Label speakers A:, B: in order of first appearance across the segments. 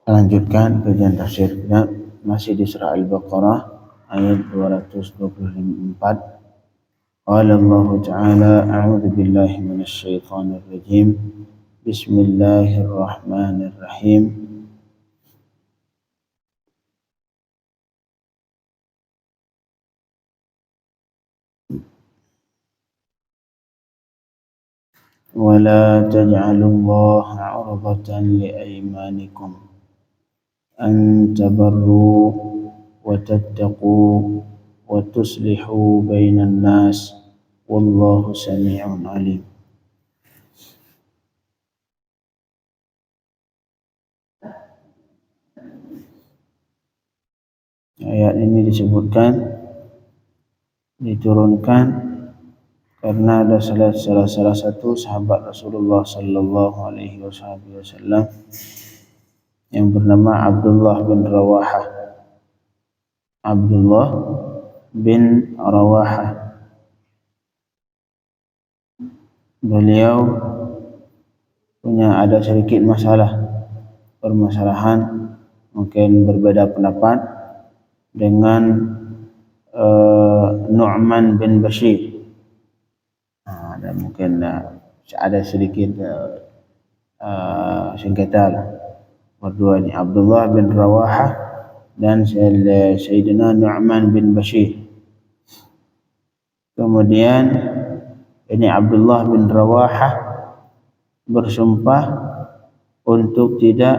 A: Lanjutkan kajian tafsir kita masih di surah Al-Baqarah ayat 224. Qala Allah Ta'ala a'udzu billahi minasy syaithanir rajim. Bismillahirrahmanirrahim. ولا تجعلوا الله عرضة لأيمانكم أن تبروا وتتقوا وتصلحوا بين الناس والله سميع عليم. Ayat ini diturunkan karena ada salah satu sahabat Rasulullah sallallahu alaihi wasallam yang bernama Abdullah bin Rawahah. Abdullah bin Rawahah. Beliau punya ada sedikit permasalahan, mungkin berbeda pendapat dengan Nu'man bin Bashir. Dan mungkin ada sedikit sengketa berdua ini, Abdullah bin Rawahah dan Sayyidina Nu'man bin Bashir. Kemudian ini Abdullah bin Rawahah bersumpah untuk tidak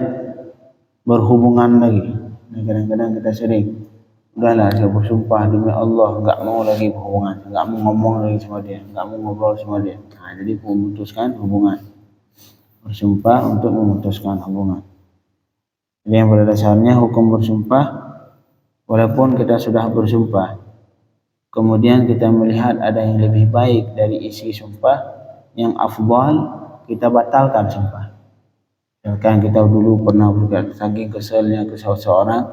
A: berhubungan lagi. Kadang-kadang kita sering, udahlah saya bersumpah demi Allah enggak mau lagi berhubungan, enggak mau ngomong lagi sama dia, enggak mau ngobrol sama dia. Jadi memutuskan hubungan, bersumpah untuk memutuskan hubungan. Jadi yang pada dasarnya hukum bersumpah, walaupun kita sudah bersumpah, kemudian kita melihat ada yang lebih baik dari isi sumpah, yang afdal, kita batalkan sumpah. Misalkan kita dulu pernah berkata, saking keselnya ke seseorang,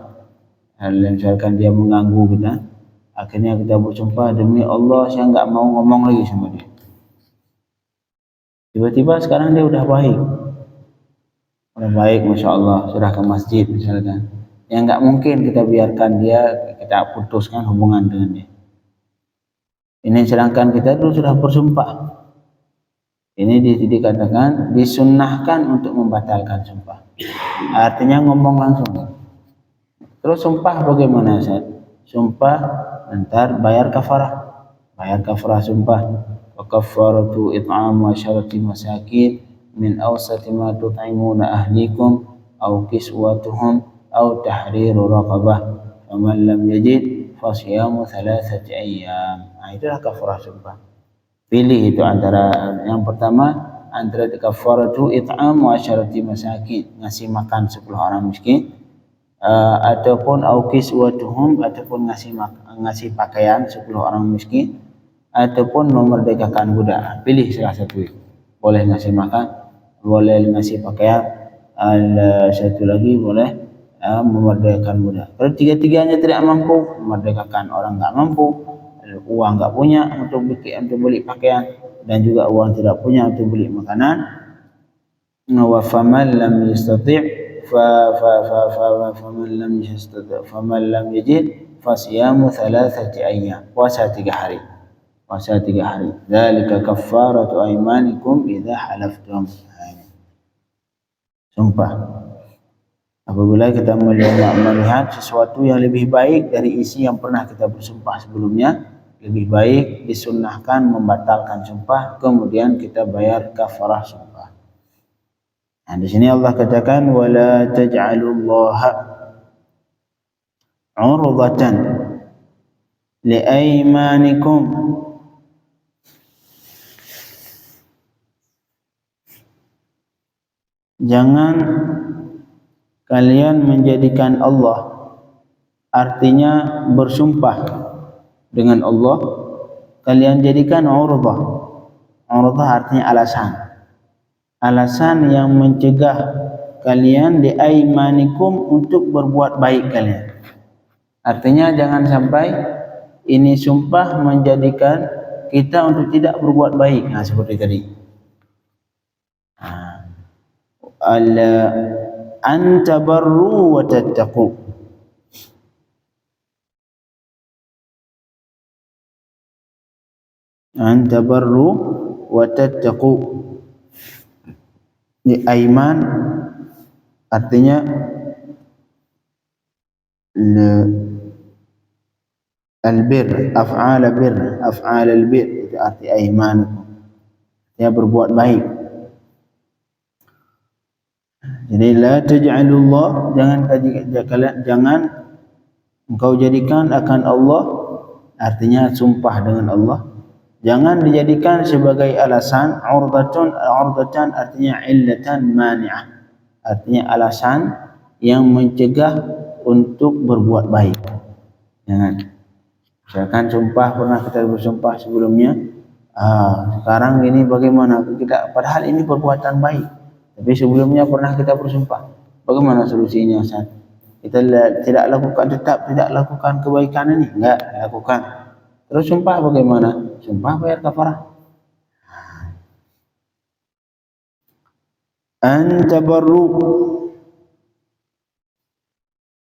A: misalkan dia mengganggu kita, akhirnya kita bersumpah demi Allah saya enggak mau ngomong lagi sama dia. Tiba-tiba sekarang dia udah baik, Masya Allah, sudah ke masjid misalkan. Yang enggak mungkin kita biarkan dia, kita putuskan hubungan dengan dia. Ini sedangkan kita dulu sudah bersumpah. Ini dikatakan disunnahkan untuk membatalkan sumpah. Artinya ngomong langsung. Terus sumpah bagaimana Ustaz? Sumpah ntar bayar kafarah sumpah. Wa kafaratu it'amu 10 masakin min awsati ma tut'imuna ahlikum aw kiswatuhum aw tahriru raqabah faman lam yajid fasiyamu 3 ayyam. Itulah kafarah sumpah. Pilih itu antara yang pertama, antara kafaratu it'amu 10 masakin, ngasih makan 10 orang miskin, ataupun aukis watuhum, ataupun ngasih pakaian 10 orang miskin, ataupun memerdekakan budak. Pilih salah satu itu. Boleh ngasih makan, boleh ngasih pakaian, satu lagi boleh memerdekakan budak. Kalau tiga-tiganya tidak mampu, memerdekakan orang enggak mampu, uang enggak punya untuk beli pakaian, dan juga uang tidak punya untuk beli makanan, wa faman lam yastati' faman lam yajid fasiyamu 3 ayyam, puasa 3 hari. Dzalika kaffaratu aymanikum idza halaftum. Sumpah. Apabila kita melihat sesuatu yang lebih baik dari isi yang pernah kita bersumpah sebelumnya, lebih baik disunnahkan membatalkan sumpah, kemudian kita bayar kafarah sumpah. Nah, di sini Allah katakan wala taj'alullaha 'urdatan liaymanikum. Jangan kalian menjadikan Allah, artinya bersumpah dengan Allah, kalian jadikan urdah. Urdah artinya alasan yang mencegah kalian di aimanikum untuk berbuat baik kalian. Artinya jangan sampai ini sumpah menjadikan kita untuk tidak berbuat baik. Nah, seperti tadi. an tabarru wa tattaqu. An tabarru wa tattaqu. Di aiman artinya albir, af'al albir, itu arti aiman, ya berbuat baik. Jadi la taj'alullah, jangan engkau jadikan akan Allah, artinya sumpah dengan Allah, jangan dijadikan sebagai alasan, urdatan artinya illatan mani'ah, artinya alasan yang mencegah untuk berbuat baik. Jangan. Misalkan sumpah, pernah kita bersumpah sebelumnya, sekarang ini bagaimana kita, padahal ini perbuatan baik, tapi sebelumnya pernah kita bersumpah. Bagaimana solusinya, Ustaz? Kita tidak lakukan kebaikan ini, enggak lakukan. Terus sumpah bagaimana? Sumpah bayar kafarah. An tabarru,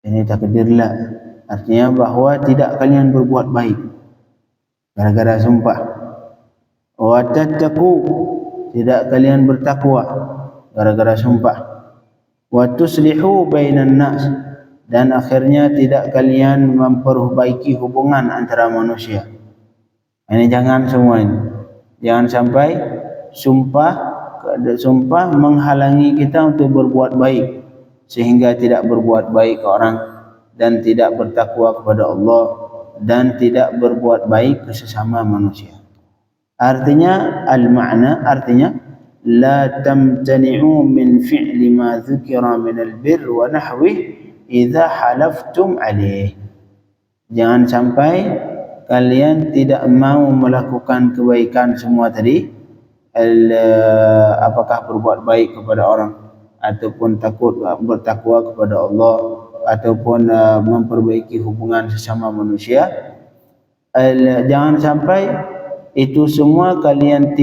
A: ini takdirlah, artinya bahwa tidak kalian berbuat baik gara-gara sumpah. Wa tattaqu, tidak kalian bertakwa gara-gara sumpah. Wa tuslihu bainan nas, dan akhirnya tidak kalian memperbaiki hubungan antara manusia. Ini jangan semua ini. Jangan sampai sumpah menghalangi kita untuk berbuat baik, sehingga tidak berbuat baik ke orang, dan tidak bertakwa kepada Allah, dan tidak berbuat baik ke sesama manusia. Artinya al-ma'na, artinya la tamtani'u min fi'li ma dzukira min al-birr wa nahwih idza halaftum alaih. Jangan sampai kalian tidak mau melakukan kebaikan semua tadi, apakah berbuat baik kepada orang, ataupun bertakwa kepada Allah, ataupun memperbaiki hubungan sesama manusia. Jangan sampai itu semua kalian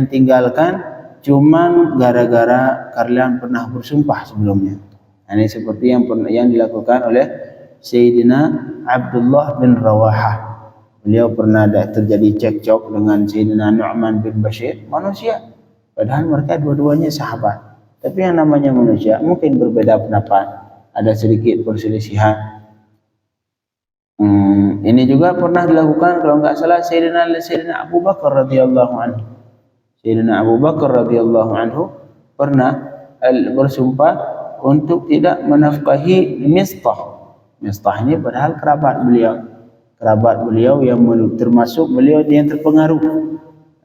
A: tinggalkan cuman gara-gara kalian pernah bersumpah sebelumnya. Ini seperti yang dilakukan oleh Sayyidina Abdullah bin Rawahah. Beliau pernah terjadi cekcok dengan Sayyidina Nu'man bin Bashir, manusia, padahal mereka dua-duanya sahabat. Tapi yang namanya manusia mungkin berbeda pendapat, ada sedikit perselisihan. Ini juga pernah dilakukan kalau enggak salah Sayyidina Abu Bakar radhiyallahu anhu. Sayyidina Abu Bakar radhiyallahu anhu pernah bersumpah untuk tidak menafkahi Mistah. Mistah ini padahal kerabat beliau yang termasuk beliau yang terpengaruh.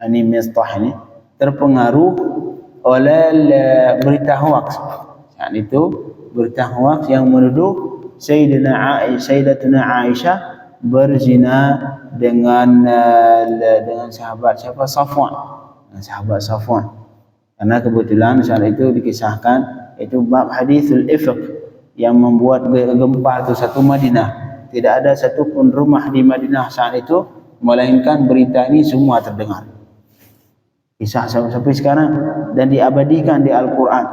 A: Ini Mistah ini terpengaruh oleh berita hoaks. Saat itu berita hoaks yang menuduh Sayyidatuna Aisyah berzina dengan sahabat siapa? Safwan. Sahabat Safwan. Karena kebetulan saat itu dikisahkan itu bab hadithul ifk yang membuat gempa itu satu Madinah. Tidak ada satu pun rumah di Madinah saat itu melainkan berita ini semua terdengar. Kisah sampai sekarang, dan diabadikan di Al-Quran.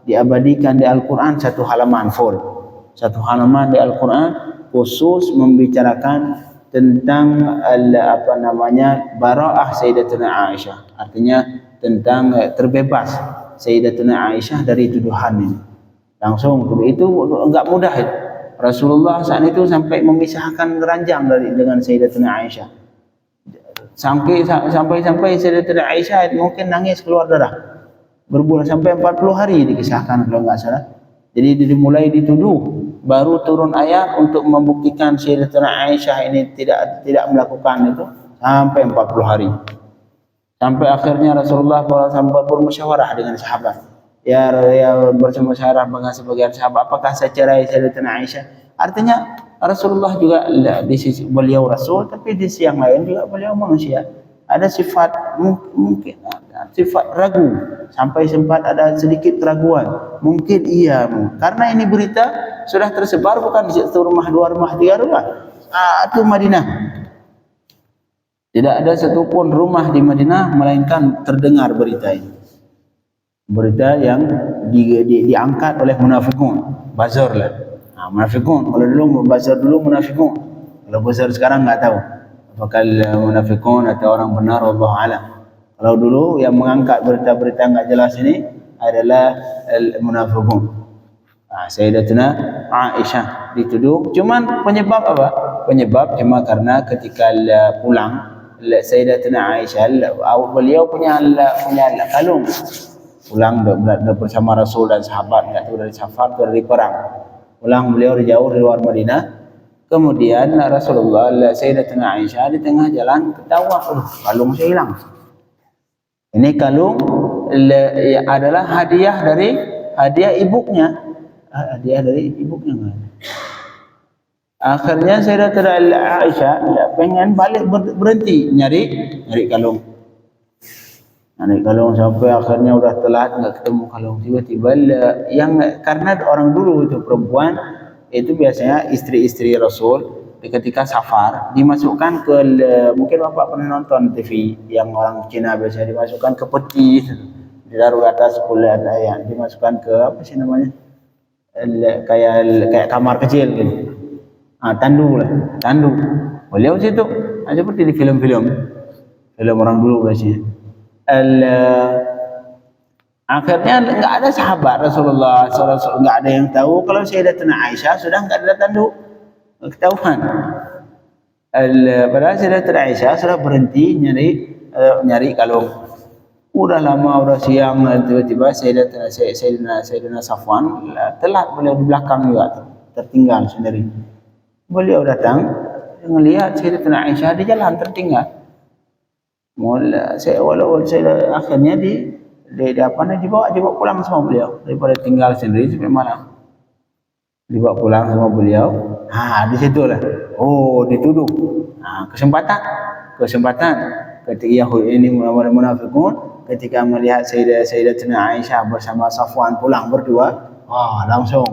A: Diabadikan di Al-Quran satu halaman full. Satu halaman di Al-Quran khusus membicarakan tentang bara'ah Sayyidatuna Aisyah, artinya tentang terbebas Sayyidatuna Aisyah dari tuduhan ini. Langsung itu enggak mudah itu. Rasulullah saat itu sampai memisahkan ranjang dengan Sayyidatuna Aisyah. Sampai Sayyidatuna Aisyah mungkin nangis keluar darah. Berbulan sampai 40 hari dikisahkan kalau enggak salah. Jadi dimulai dituduh, baru turun ayat untuk membuktikan Sayyidatuna Aisyah ini tidak melakukan itu sampai 40 hari. Sampai akhirnya Rasulullah SAW bermusyawarah dengan sahabat. Ya bermusyawarah dengan sebagian sahabat, apakah saya cerai Sayyidatuna Aisyah? Artinya Rasulullah juga di sisi beliau Rasul, tapi di sisi yang lain juga beliau manusia. Ada sifat mungkin sifat ragu, sampai sempat ada sedikit keraguan. Mungkin iya, karena ini berita sudah tersebar bukan di satu rumah, dua rumah, tiga rumah, satu Madinah. Tidak ada satupun rumah di Madinah melainkan terdengar berita ini. berita yang diangkat oleh munafikun, buzzer lah. Munafikun, kalau dulu buzzer dulu munafikun, kalau buzzer sekarang nggak tahu apakah munafikun atau orang benar, wallahu alam. Kalau dulu yang mengangkat berita-berita nggak jelas ini adalah munafikun. Sayyidatuna Aisyah dituduh, cuman penyebab apa? Penyebab cuma karena ketika pulang Sayyidatuna Aisyah, beliau punya kalung, pulang bersama Rasul dan sahabat, enggak tahu dari safar atau dari perang. Pulang beliau jauh di luar Madinah. Kemudian Rasulullah, Sayyidatuna Aisyah di tengah jalan ketawa, kalung saya hilang. Ini kalung adalah hadiah ibunya. Hadiah dari ibunya. Akhirnya Sayyidatuna Aisyah pengen balik, berhenti nyari kalung. Nyari kalung sampai akhirnya udah telat, nggak ketemu kalung. Tiba-tiba yang karena orang dulu itu perempuan itu biasanya istri-istri Rasul ketika safar dimasukkan ke, mungkin Bapak pernah nonton TV yang orang Cina biasanya dimasukkan ke peti, ditaruh di atas kulit, dimasukkan ke apa sih namanya, kayak kamar kecil gitu. Tandu. Beliau situ seperti di film orang dulu biasanya. Akhirnya nggak ada sahabat Rasulullah SAW, nggak ada yang tahu kalau Sayyidatuna Aisyah sudah nggak ada tandu, ketahuan. Padahal Sayyidatuna Aisyah sudah berhenti nyari kalung. Udah lama, udah siang, tiba-tiba Sayyidina Safwan telat, beliau di belakang juga tertinggal sendiri. Beliau datang melihat Sayyidatuna Aisyah di jalan tertinggal. Akhirnya dibawa pulang sama beliau, daripada tinggal sendiri sampai malam. Dibawa pulang sama beliau. Di situlah dituduh. Kesempatan ketika Yahudi ini munafikun ketika melihat Sayyidatuna Aisyah bersama Safwan pulang berdua, langsung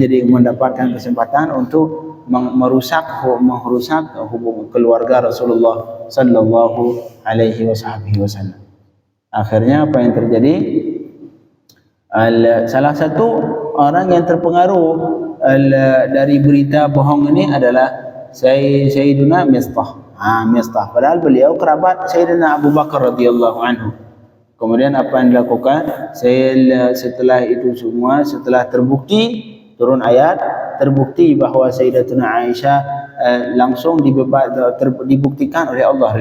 A: jadi mendapatkan kesempatan untuk merusak hubungan keluarga Rasulullah sallallahu alaihi wasallam. Akhirnya apa yang terjadi? Salah satu orang yang terpengaruh dari berita bohong ini adalah Sayyiduna Mistah. Padahal beliau kerabat Sayyidina Abu Bakar radhiyallahu anhu. Kemudian apa yang dilakukan? Setelah itu semua, setelah terbukti turun ayat, terbukti bahwa Sayyidatuna Aisyah langsung dibuktikan oleh Allah,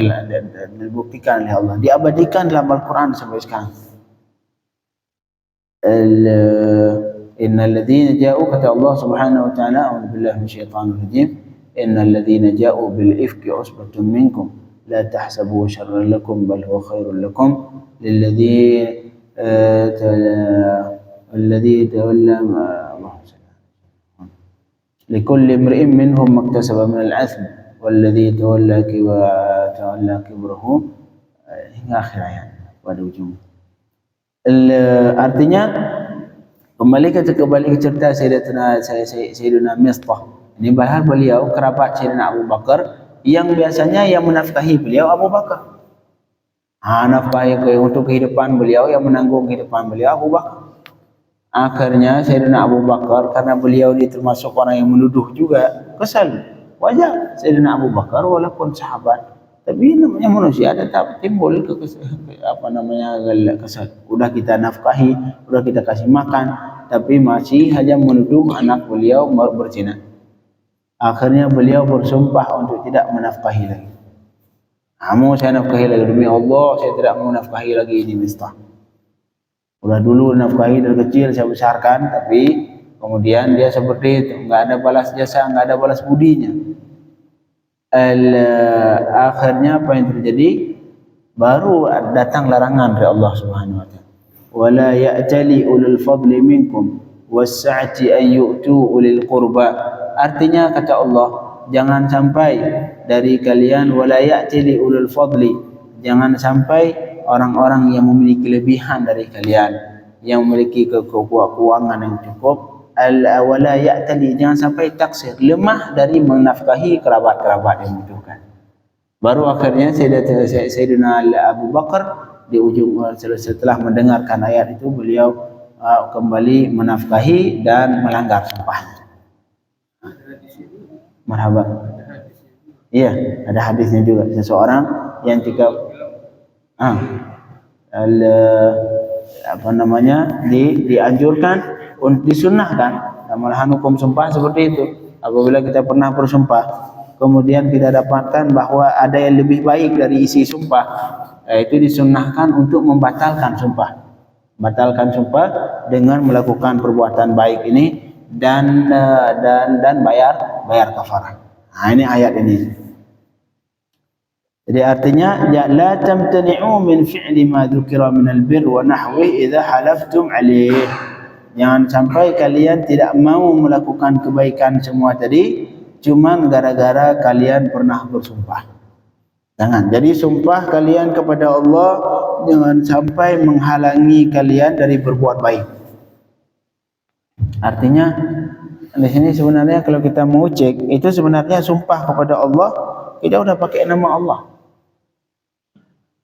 A: diabadikan dalam Al-Quran sampai sekarang. Innal ladzina ja'u, kata Allah Subhanahu wa ta'ala, a'udzu billahi minasyaitonir rajim, innal ladzina ja'u bil ifki usbatun minkum la tahsabuhu syarran lakum bal huwa khairul lakum alladzi tawalla likulli imri'in minhum maktasaba min al-'atham walladzi tawalla kibrahu, hingga akhir ayat pada ujung. Artinya kembali ke cerita Sayyidina Mistah. Ini bahar beliau kerabat Sayyidina Abu Bakar yang biasanya yang menafkahi beliau Abu Bakar. Nafkahi untuk kehidupan beliau, yang menanggung kehidupan beliau Abu Bakar. Akhirnya Sayyidina Abu Bakar, karena beliau ini termasuk orang yang menuduh juga, kesal. Wajar Sayyidina Abu Bakar walaupun sahabat, tapi namanya manusia tetap timbul kesal. Udah kita nafkahi, udah kita kasih makan, tapi masih hanya menuduh anak beliau berzina. Akhirnya beliau bersumpah untuk tidak menafkahi lagi. Mau saya nafkahi lagi, demi Allah saya tidak mau nafkahi lagi ini Mistah. Udah dulu nafkahi dari kecil saya besarkan, tapi kemudian dia seperti itu, nggak ada balas jasa, nggak ada balas budinya. Akhirnya apa yang terjadi? Baru datang larangan dari Allah Subhanahu wa ta'ala. Wala ya'tali ulul fadli minkum was-sa'ati an yu'tu ulil qurba. Artinya kata Allah, jangan sampai dari kalian, wala ya'tali ulul fadli, jangan sampai orang-orang yang memiliki lebihan dari kalian, yang memiliki keuangan yang cukup, wala ya'tali, jangan sampai taksir, lemah dari menafkahi kerabat-kerabat yang membutuhkan. Baru akhirnya Sayyidina Abu Bakar di ujung setelah mendengarkan ayat itu beliau kembali menafkahi dan melanggar sumpah. Marhaba. Iya, ada hadisnya juga. Seseorang yang ketika dianjurkan, disunnahkan, malahan hukum sumpah seperti itu. Apabila kita pernah bersumpah, kemudian kita dapatkan bahwa ada yang lebih baik dari isi sumpah, itu disunnahkan untuk membatalkan sumpah. Batalkan sumpah dengan melakukan perbuatan baik ini dan bayar kafarah. Nah, ini ayat ini. Jadi artinya la tamtani'u min fi'li ma dzukira min al-birr wa nahwi idza halaftum 'alaih. Jangan sampai kalian tidak mau melakukan kebaikan semua tadi cuman gara-gara kalian pernah bersumpah. Jangan. Jadi sumpah kalian kepada Allah jangan sampai menghalangi kalian dari berbuat baik. Artinya di sini sebenarnya kalau kita mau cek, itu sebenarnya sumpah kepada Allah, kita udah pakai nama Allah.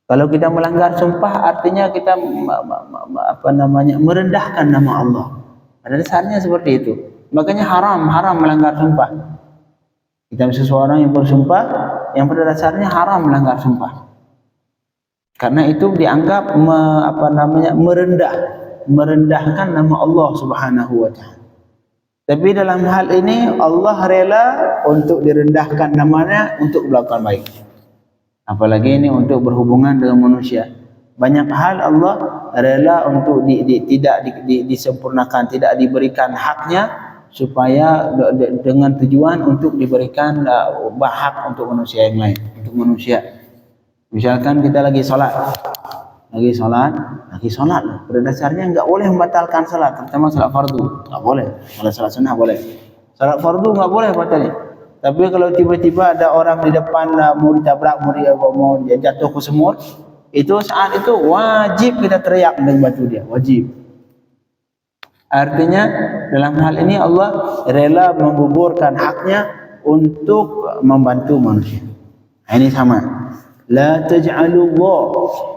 A: Kalau kita melanggar sumpah, artinya kita merendahkan nama Allah. Pada dasarnya seperti itu. Makanya haram melanggar sumpah. Kita seseorang yang bersumpah, yang pada dasarnya haram melanggar sumpah. Karena itu dianggap merendahkan nama Allah Subhanahu wa taala. Tapi dalam hal ini Allah rela untuk direndahkan namanya untuk melakukan baik. Apalagi ini untuk berhubungan dengan manusia. Banyak hal Allah rela untuk tidak disempurnakan, tidak diberikan haknya supaya dengan tujuan untuk diberikan hak untuk manusia yang lain, untuk manusia. Misalkan kita lagi sholat. Pada dasarnya enggak boleh membatalkan salat, terutama salat fardu. Enggak boleh. Kalau salat sunnah boleh. Salat fardu enggak boleh batalnya. Tapi kalau tiba-tiba ada orang di depan mau ditabrak, mau jatuh ke sumur, itu saat itu wajib kita teriak dan bantu dia, wajib. Artinya dalam hal ini Allah rela menggugurkan haknya untuk membantu manusia. Ini sama. La taj'alullah,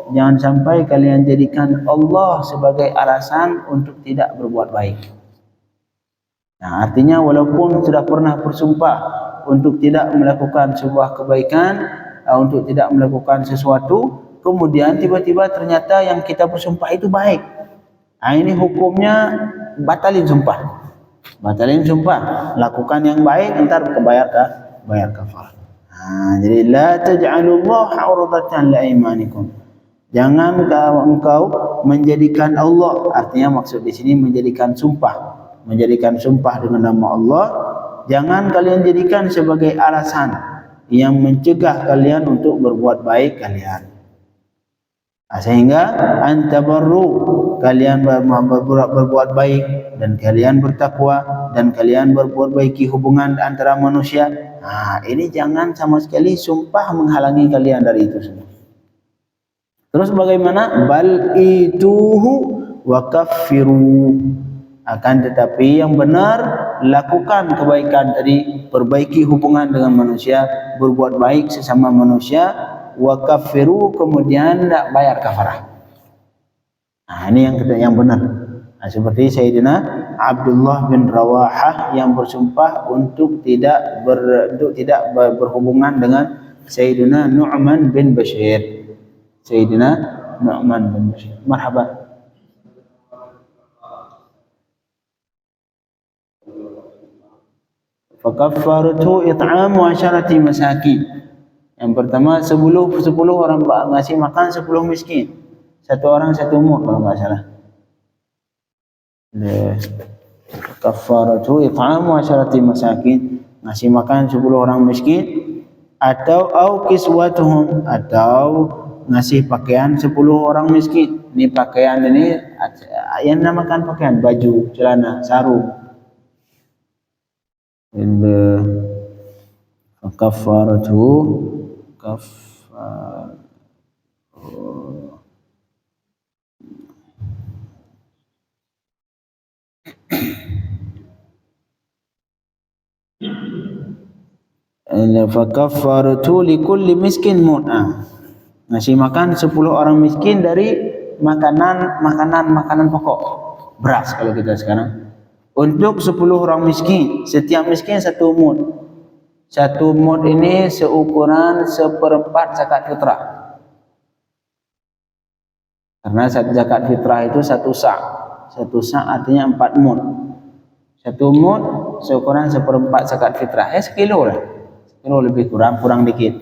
A: jangan sampai kalian jadikan Allah sebagai alasan untuk tidak berbuat baik. Nah, artinya walaupun sudah pernah bersumpah untuk tidak melakukan sebuah kebaikan, untuk tidak melakukan sesuatu, kemudian tiba-tiba ternyata yang kita bersumpah itu baik. Nah, ini hukumnya batalin sumpah. Batalin sumpah, lakukan yang baik, entar bayar kafarah. Nah, jadi la taj'alullaha 'urdatan li'aymanikum. Jangan engkau menjadikan Allah, artinya maksud di sini menjadikan sumpah dengan nama Allah. Jangan kalian jadikan sebagai alasan yang mencegah kalian untuk berbuat baik kalian. Sehingga antabarru, kalian berbuat baik dan kalian bertakwa dan kalian berbuat baiki hubungan antara manusia. Nah, ini jangan sama sekali sumpah menghalangi kalian dari itu semua. Terus bagaimana? Bal ituhu wa kaffiru. Akan tetapi yang benar, lakukan kebaikan tadi, perbaiki hubungan dengan manusia, berbuat baik sesama manusia, wa kaffiru, kemudian bayar kafarah. Nah, ini yang benar. Nah, seperti Sayyidina Abdullah bin Rawahah yang bersumpah untuk tidak berhubungan dengan Sayyidina Nu'man bin Bashir. Sayyidina Nu'man bin Bashir. Marhaba. Fakaffaratu it'amu 'asharati masakin. Yang pertama 10 orang ngasih makan 10 miskin. Satu orang satu umur kalau enggak salah. Fakaffaratu it'amu 'asharati masakin, ngasih makan 10 orang miskin, atau kiswatuhum, atau ngasih pakaian 10 orang miskin. Ini pakaian ini yang namakan pakaian, baju, celana, sarung. Kafaratu fakaffaratu likulli miskin mut'ah. Ngasih makan 10 orang miskin dari makanan pokok. Beras kalau kita sekarang. Untuk 10 orang miskin, setiap miskin 1 mud. 1 mud ini seukuran 1/4 zakat fitrah. Karena zakat fitrah itu 1 sa'. 1 sa' artinya 4 mud. 1 mud seukuran 1/4 zakat fitrah. Sekilo lah. Sekilo lebih kurang dikit.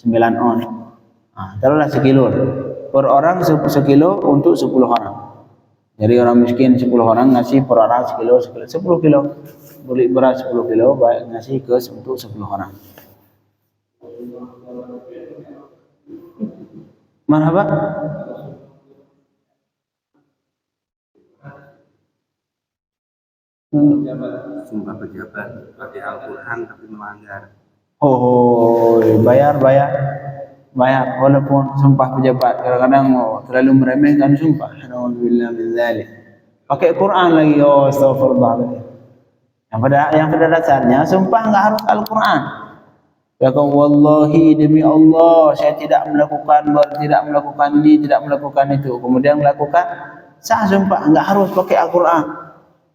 A: 9 on. Taruhlah sekilo. Per orang sekilo untuk 10 orang. Jadi orang miskin 10 orang ngasih per orang sekilo, 10 kilo. Beli beras 10 kilo, ngasih untuk 10 orang. Marhaba?
B: Sumpah pejabat pakai Al-Quran tapi melanggar.
A: Bayar walaupun sumpah pejabat kadang-kadang terlalu meremehkan sumpah. Alhamdulillah min dzalik. Pakai Quran lagi, astagfirullah. Yang pada dasarnya sumpah enggak harus Al-Quran. Ya wallahi demi Allah saya tidak melakukan ini, tidak melakukan itu. Kemudian melakukan, sah sumpah, enggak harus pakai Al-Quran.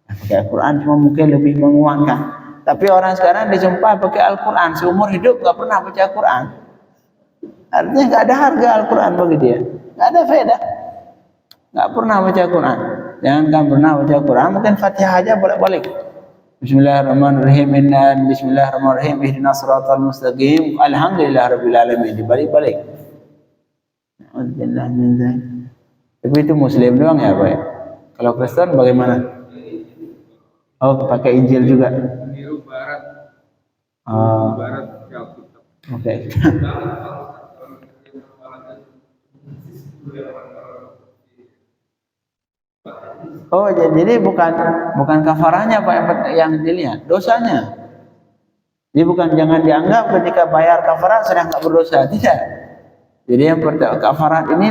A: Pakai Al-Quran cuma mungkin lebih menguatkan. Tapi orang sekarang disumpah pakai Al-Quran, seumur hidup enggak pernah baca Al-Quran. Artinya enggak ada harga Al-Quran bagi dia, enggak ada faedah. Enggak pernah baca Al-Quran. Jangankan pernah baca Al-Quran, mungkin Fatihah aja bolak-balik. Bismillahirrahmanirrahim. Bismillahirrahmanirrahim. Ihdinas siratal mustaqim. Alhamdulillahirabbil alamin. Dibalik-balik. Alhamdulillah min dzalik. Tapi itu Muslim doang ya, Pak ya? Kalau Kristen bagaimana? Pakai Injil juga.
B: Niru barat. Barat Alkitab.
A: Oke. Jadi bukan kafarahnya Pak yang dilihat, dosanya. Jadi bukan jangan dianggap ketika bayar kafarah sedang enggak berdosa, tidak. Jadi yang pertama kafarah ini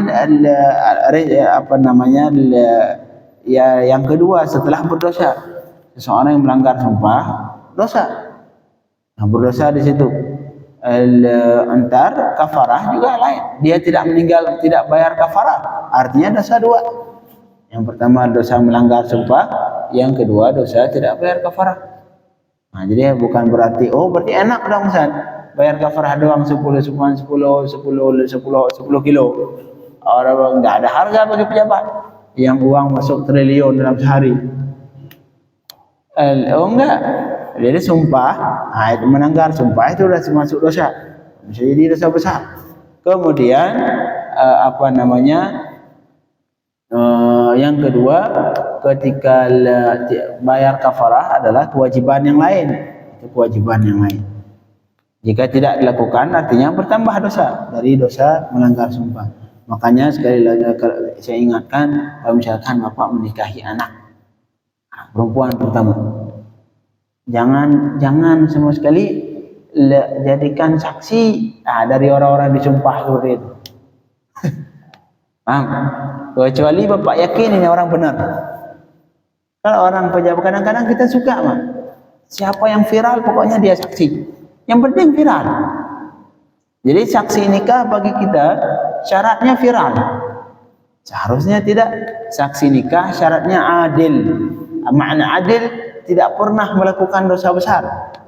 A: yang kedua setelah berdosa. Seseorang yang melanggar sumpah dosa. Nah, berdosa di situ. Antar kafarah juga lain. Dia tidak meninggal, tidak bayar kafarah, artinya dosa 2. Yang pertama dosa melanggar sumpah, yang kedua dosa tidak bayar kafarah. Nah, jadi bukan berarti enak dong Ustaz. Bayar kafarah doang 10 kilo. Orang enggak ada harga bagi pejabat. Yang uang masuk triliun dalam sehari. Enggak. Jadi sumpah, itu melanggar sumpah itu sudah masuk dosa. Bisa jadi dosa besar. Kemudian yang kedua, ketika bayar kafarah adalah kewajiban yang lain. Itu kewajiban yang lain. Jika tidak dilakukan, artinya bertambah dosa dari dosa melanggar sumpah. Makanya sekali lagi saya ingatkan, kalau misalkan Bapak menikahi anak perempuan pertama, jangan sama sekali jadikan saksi dari orang-orang disumpah seperti itu. Paham? Kecuali Bapak yakin ini orang benar. Kalau orang pejabat kadang-kadang kita suka mah. Siapa yang viral pokoknya dia saksi. Yang penting viral. Jadi saksi nikah bagi kita syaratnya viral. Seharusnya tidak. Saksi nikah syaratnya adil. Makna adil tidak pernah melakukan dosa besar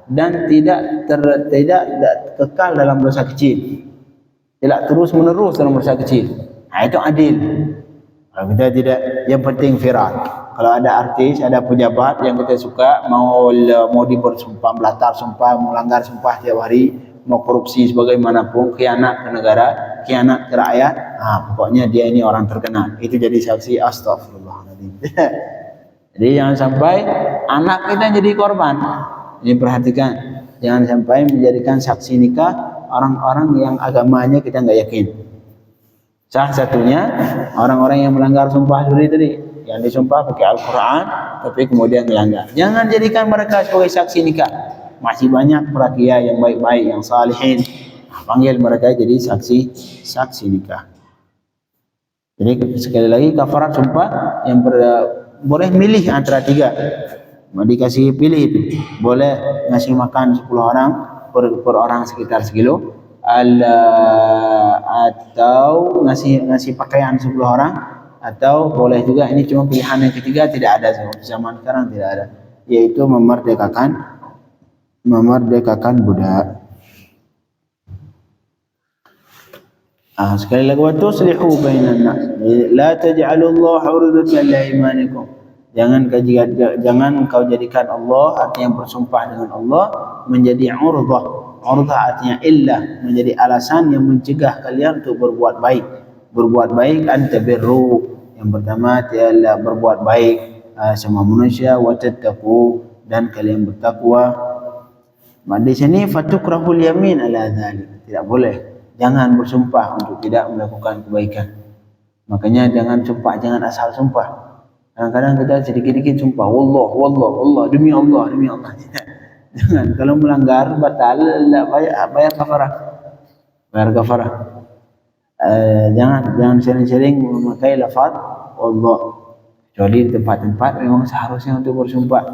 A: dan tidak kekal dalam dosa kecil. Tidak terus menerus dalam dosa kecil. Nah, itu adil. Kalau kita tidak, yang penting viral. Kalau ada artis, ada pejabat yang kita suka, mau bersumpah, belatar sumpah, melanggar sumpah tiap hari, mau korupsi sebagaimanapun, khianat ke negara, khianat ke rakyat, pokoknya dia ini orang terkenal. Itu jadi saksi, astagfirullahaladzim. Jadi jangan sampai anak kita jadi korban. Ini perhatikan, jangan sampai menjadikan saksi nikah orang-orang yang agamanya kita nggak yakin. Salah satunya orang-orang yang melanggar sumpah tadi, yang disumpah pakai Al-Quran tapi kemudian melanggar. Jangan jadikan mereka sebagai saksi nikah. Masih banyak prakia yang baik-baik, yang salihin. Panggil mereka jadi saksi nikah. Jadi sekali lagi kafarat sumpah yang boleh milih antara 3. Dikasih pilih itu. Boleh ngasih makan 10 orang per orang sekitar sekilo. atau ngasih pakaian 10 orang, atau boleh juga ini cuma pilihan yang ketiga, tidak ada zaman sekarang, tidak ada, yaitu memerdekakan budak. Sekali lagi, wa tuslihu bainan nas, la taj'alullaha 'urdatan li aymanikum. Jangan kau jadikan Allah, artinya bersumpah dengan Allah, menjadi urdah. Urdah artinya illah, menjadi alasan yang mencegah kalian untuk berbuat baik. Berbuat baik, antabirru, yang pertama ialah berbuat baik sama manusia, wa tattaqu, dan kalian bertakwa. Di sini fatukrahul yamin ala dzalik, tidak boleh, jangan bersumpah untuk tidak melakukan kebaikan. Makanya jangan sumpah, jangan asal sumpah. Kadang-kadang kita sedikit-sedikit sumpah, wallah, demi Allah. Jangan, kalau melanggar batal, bayar kafarah. Jangan sering-sering memakai lafaz Allah, kecuali di tempat-tempat memang seharusnya untuk bersumpah.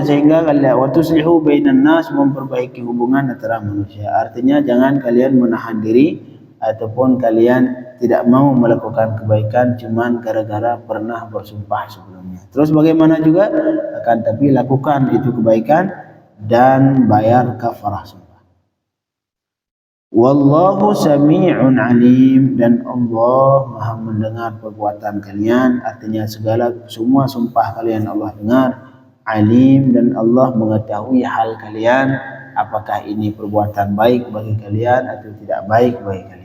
A: Sehingga watuslihu bainan nas, memperbaiki hubungan antara manusia. Artinya jangan kalian menahan diri ataupun kalian tidak mau melakukan kebaikan cuman gara-gara pernah bersumpah sebelumnya. Terus bagaimana juga, akan tapi lakukan itu kebaikan dan bayar kafarah sumpah. Wallahu sami'un alim, dan Allah Maha mendengar perbuatan kalian, artinya semua sumpah kalian Allah dengar. Alim, dan Allah mengetahui hal kalian, apakah ini perbuatan baik bagi kalian atau tidak baik bagi kalian.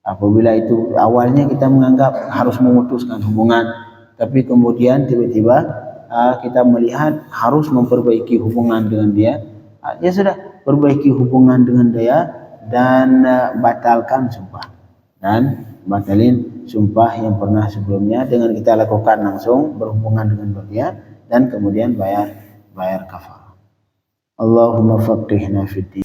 A: Apabila itu awalnya kita menganggap harus memutuskan hubungan, tapi kemudian tiba-tiba kita melihat harus memperbaiki hubungan dengan dia, ya sudah, perbaiki hubungan dengan dia dan batalkan sumpah, dan batalin sumpah yang pernah sebelumnya dengan kita lakukan langsung berhubungan dengan dia, dan kemudian bayar kafarah. Allahumma faqihna fid din.